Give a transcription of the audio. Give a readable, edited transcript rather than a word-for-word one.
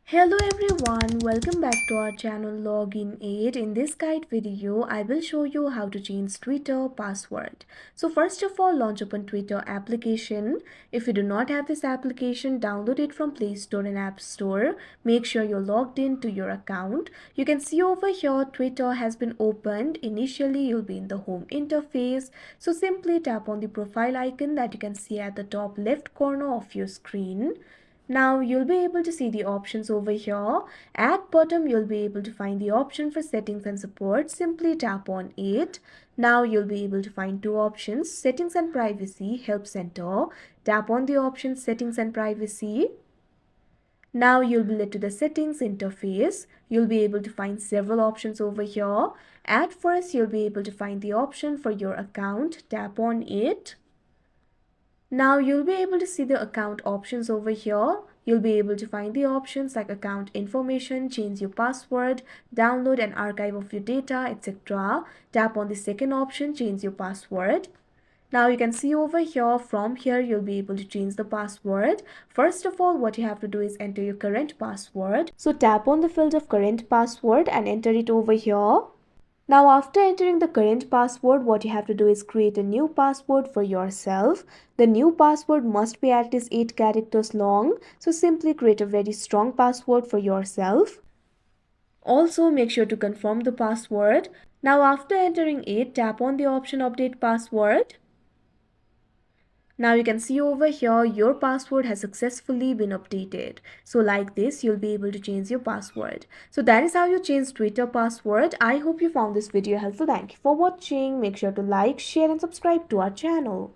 Hello everyone, welcome back to our channel Login Aid. In this guide video, I will show you how to change Twitter password. So first of all, launch open Twitter application. If you do not have this application, download it from Play Store and App Store. Make sure you're logged in to your account. You can see over here Twitter has been opened. Initially, you'll be in the home interface. So simply tap on the profile icon that you can see at the top left corner of your screen. Now you'll be able to see the options over here. At bottom you'll be able to find the option for settings and support. Simply tap on it. Now you'll be able to find two options, settings and privacy, help center. Tap on the option settings and privacy. Now you'll be led to the settings interface. You'll be able to find several options over here. At first you'll be able to find the option for your account. Tap on it. Now you'll be able to see the account options over here. You'll be able to find the options like account information, change your password, download an archive of your data, etc. Tap on the second option, change your password. Now you can see over here, from here you'll be able to change the password. First of all, what you have to do is enter your current password. So tap on the field of current password and enter it over here. Now after entering the current password, what you have to do is create a new password for yourself. The new password must be at least 8 characters long. So simply create a very strong password for yourself. Also make sure to confirm the password. Now after entering it, tap on the option update password. Now you can see over here your password has successfully been updated. So like this you'll be able to change your password. So that is how you change Twitter password. I hope you found this video helpful. Thank you for watching. Make sure to like, share and subscribe to our channel.